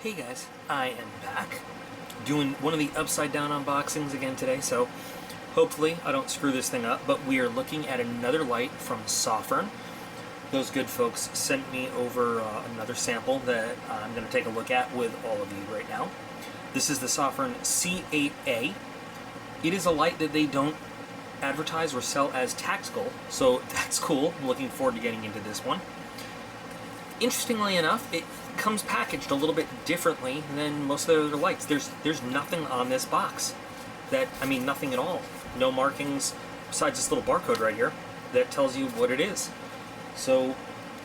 Hey guys, I am back doing one of the upside down unboxings again today, so hopefully I don't screw this thing up, but we are looking at another light from Sofirn. Those good folks sent me over another sample that I'm going to take a look at with all of you right now. This is the Sofirn C8A. It is a light that they don't advertise or sell as tactical, so that's cool. I'm looking forward to getting into this one. Interestingly enough, it comes packaged a little bit differently than most of the other lights. There's nothing on this box nothing at all. No markings besides this little barcode right here that tells you what it is. So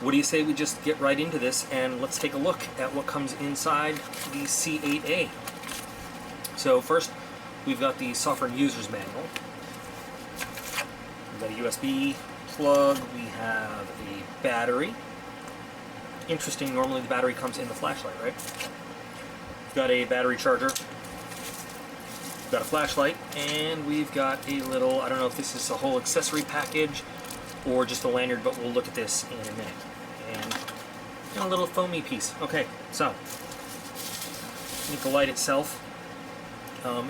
what do you say we just get right into this and let's take a look at what comes inside the C8A. So first we've got the Sofirn user's manual. We've got a USB plug, we have a battery. Interesting, normally the battery comes in the flashlight, right? We've got a battery charger, we've got a flashlight, and we've got a little, I don't know if this is a whole accessory package or just a lanyard, but we'll look at this in a minute. And a little foamy piece. Okay, so, I think the light itself,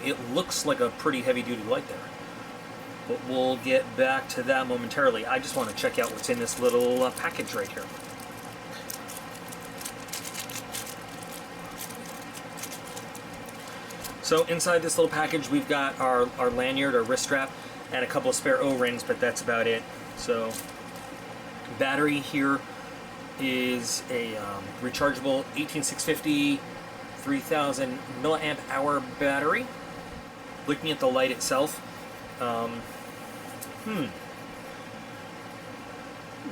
it looks like a pretty heavy-duty light there. But we'll get back to that momentarily. I just want to check out what's in this little package right here. So inside this little package we've got our lanyard, our wrist strap, and a couple of spare O-rings, but that's about it. So battery here is a rechargeable 18650 3000 milliamp hour battery. Looking at the light itself,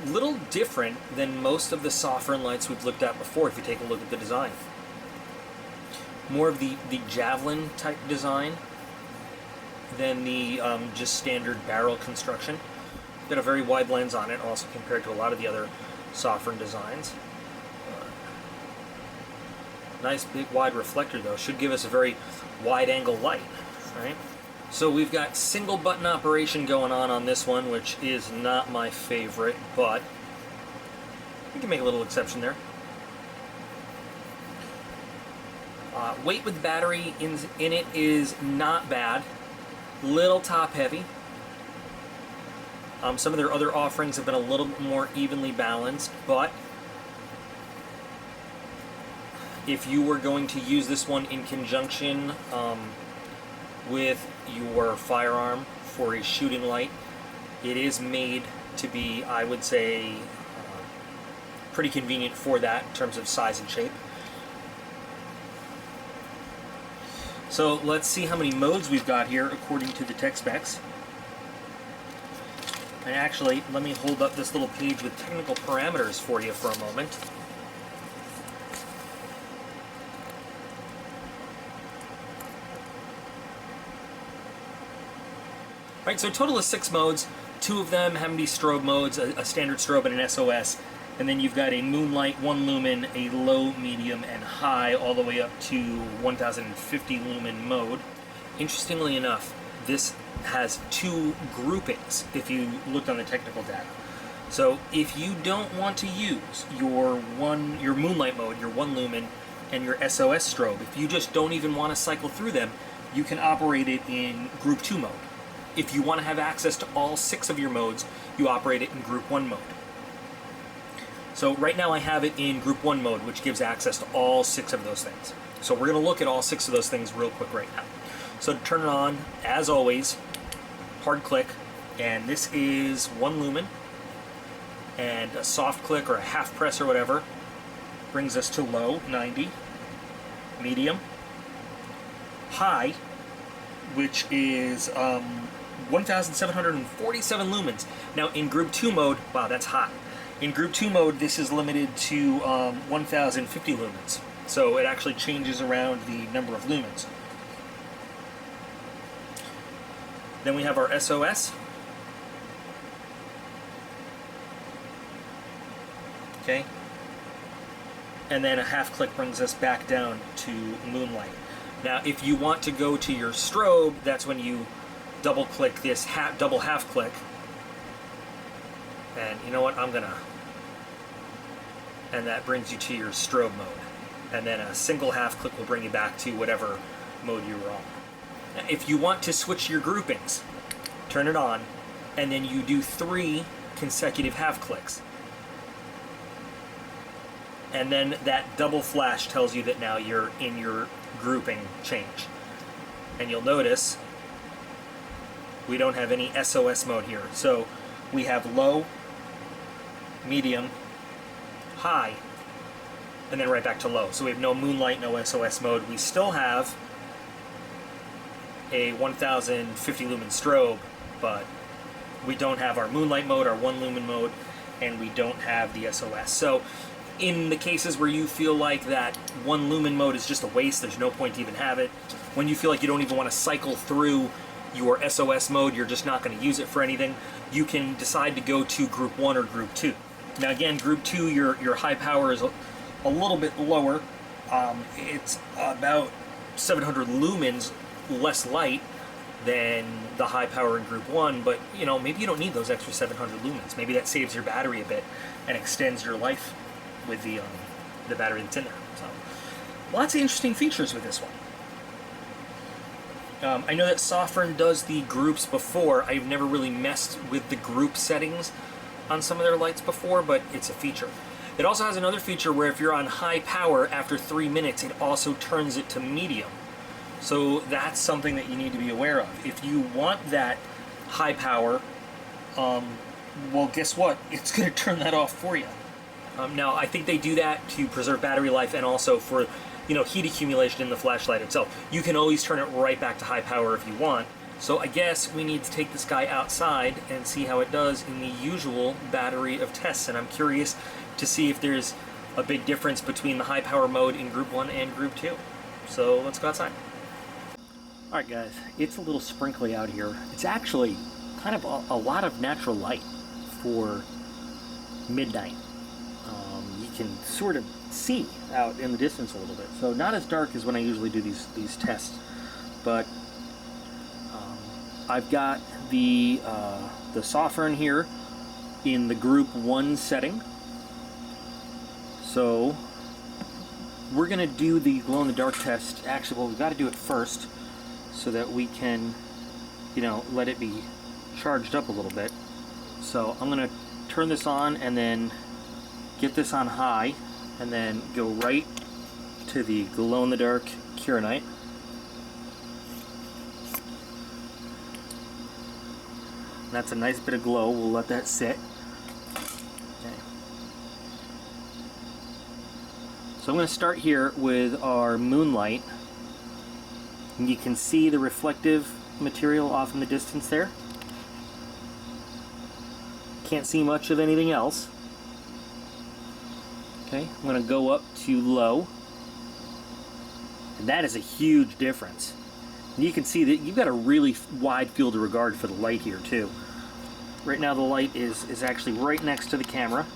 little different than most of the Sofirn lights we've looked at before if you take a look at the design. More of the javelin type design than the just standard barrel construction. Got a very wide lens on it also compared to a lot of the other Sofirn designs. Nice big wide reflector though, should give us a very wide angle light, right? So we've got single button operation going on this one, which is not my favorite, but we can make a little exception there. Weight with battery in it is not bad. Little top heavy. Some of their other offerings have been a little bit more evenly balanced, but if you were going to use this one in conjunction with your firearm for a shooting light, it is made to be, I would say, pretty convenient for that in terms of size and shape. So let's see how many modes we've got here according to the tech specs. And actually, let me hold up this little page with technical parameters for you for a moment. Right, so a total of 6 modes. 2 of them happen to be strobe modes, a standard strobe and an SOS. And then you've got a moonlight, 1 lumen, a low, medium, and high, all the way up to 1050 lumen mode. Interestingly enough, this has 2 groupings if you looked on the technical data. So if you don't want to use your moonlight mode, your 1 lumen, and your SOS strobe, if you just don't even want to cycle through them, you can operate it in group 2 mode. If you want to have access to all 6 of your modes, you operate it in group 1 mode. So right now I have it in group 1 mode, which gives access to all 6 of those things. So we're going to look at all 6 of those things real quick right now. So to turn it on, as always, hard click, and this is 1 lumen, and a soft click or a half press or whatever brings us to low, 90, medium, high, which is 1747 lumens. Now in group 2 mode, wow, that's hot. In group 2 mode, this is limited to 1050 lumens. So it actually changes around the number of lumens. Then we have our SOS. Okay. And then a half click brings us back down to moonlight. Now if you want to go to your strobe, that's when you double click this double half click. And you know what, and that brings you to your strobe mode. and then a single half click will bring you back to whatever mode you were on. Now, if you want to switch your groupings, turn it on, and then you do 3 consecutive half clicks. And then that double flash tells you that now you're in your grouping change. And you'll notice we don't have any SOS mode here. So we have low, medium, high, and then right back to low. So we have no moonlight, no SOS mode. We still have a 1050 lumen strobe, but we don't have our moonlight mode, our 1 lumen mode, and we don't have the SOS. So in the cases where you feel like that 1 lumen mode is just a waste, there's no point to even have it, when you feel like you don't even want to cycle through your SOS mode, you're just not going to use it for anything, you can decide to go to group 1 or group 2. Now again, group 2, your high power is a little bit lower. It's about 700 lumens less light than the high power in group 1, but you know, maybe you don't need those extra 700 lumens. Maybe that saves your battery a bit and extends your life with the battery that's in there. So lots of interesting features with this one. I know that Sofirn does the groups before. I've never really messed with the group settings on some of their lights before, but it's a feature. It also has another feature where if you're on high power, after 3 minutes, it also turns it to medium. So that's something that you need to be aware of. If you want that high power, well, guess what? It's going to turn that off for you. Now, I think they do that to preserve battery life and also for, you know, heat accumulation in the flashlight itself. You can always turn it right back to high power if you want. So I guess we need to take this guy outside and see how it does in the usual battery of tests. And I'm curious to see if there's a big difference between the high power mode in group 1 and group 2. So let's go outside. Alright guys, it's a little sprinkly out here. It's actually kind of a lot of natural light for midnight. You can sort of see out in the distance a little bit. So not as dark as when I usually do these tests, but I've got the Sofirn here in the group 1 setting. So we're going to do the glow-in-the-dark test. Actually, well, we've got to do it first so that we can, you know, let it be charged up a little bit. So I'm going to turn this on and then get this on high and then go right to the glow-in-the-dark Curanite. That's a nice bit of glow. We'll let that sit. Okay. So I'm going to start here with our moonlight. And you can see the reflective material off in the distance there. Can't see much of anything else. Okay, I'm going to go up to low. And that is a huge difference. And you can see that you've got a really wide field of regard for the light here too. Right now the light is actually right next to the camera.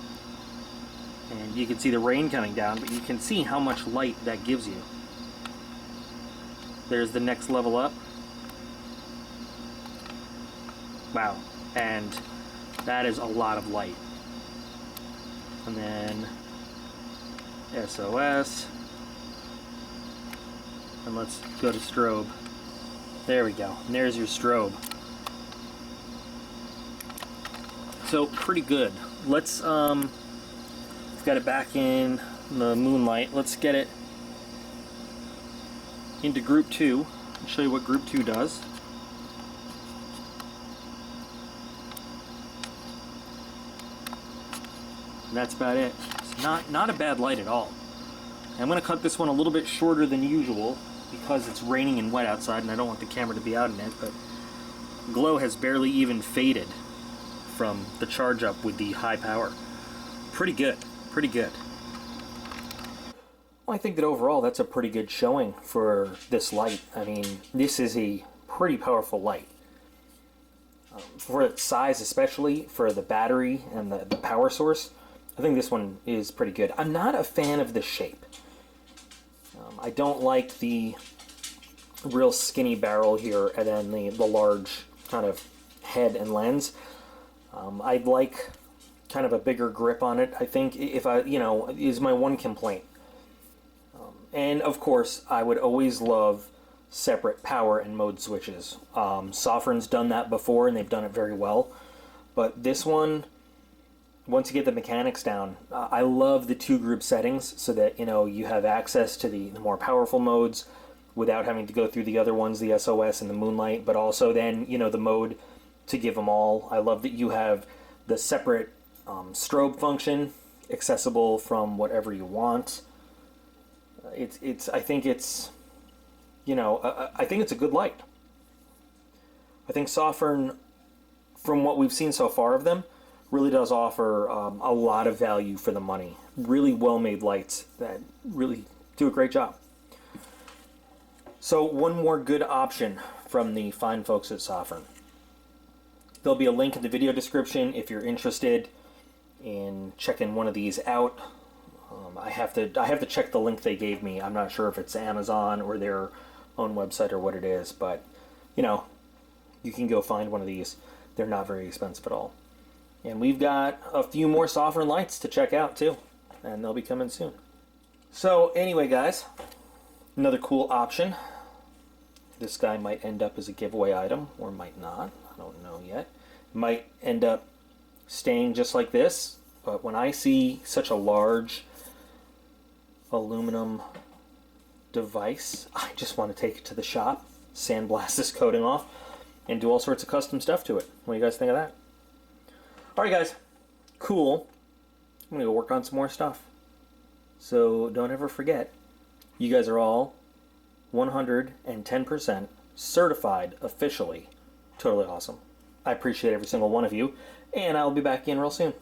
And you can see the rain coming down, but you can see how much light that gives you. There's the next level up. Wow, and that is a lot of light. And then SOS. And let's go to strobe. There we go. And there's your strobe. So pretty good. Let's we've got it back in the moonlight. Let's get it into group 2 and show you what group 2 does. And that's about it. It's not a bad light at all. I'm going to cut this one a little bit shorter than usual because it's raining and wet outside and I don't want the camera to be out in it, but glow has barely even faded from the charge up with the high power. Pretty good, pretty good. Well, I think that overall that's a pretty good showing for this light. I mean, this is a pretty powerful light. For its size, especially for the battery and the power source, I think this one is pretty good. I'm not a fan of the shape. I don't like the real skinny barrel here and then the large kind of head and lens. I'd like kind of a bigger grip on it, I think, if I, you know, is my one complaint. And of course, I would always love separate power and mode switches. Sofirn's done that before and they've done it very well. But this one, once you get the mechanics down, I love the 2-group settings so that, you know, you have access to the more powerful modes without having to go through the other ones, the SOS and the Moonlight, but also then, you know, the mode to give them all. I love that you have the separate strobe function accessible from whatever you want. I think it's, you know, I think it's a good light. I think Sofirn, from what we've seen so far of them, really does offer a lot of value for the money. Really well-made lights that really do a great job. So one more good option from the fine folks at Sofirn. There'll be a link in the video description if you're interested in checking one of these out. I have to check the link they gave me. I'm not sure if it's Amazon or their own website or what it is, but you know, you can go find one of these. They're not very expensive at all. And we've got a few more Sofirn lights to check out too, and they'll be coming soon. So anyway, guys, another cool option. This guy might end up as a giveaway item or might not. I don't know yet. Might end up staying just like this, but when I see such a large aluminum device, I just want to take it to the shop, sandblast this coating off, and do all sorts of custom stuff to it. What do you guys think of that? Alright guys, cool. I'm going to go work on some more stuff. So don't ever forget, you guys are all 110% certified officially. Totally awesome. I appreciate every single one of you, and I'll be back in real soon.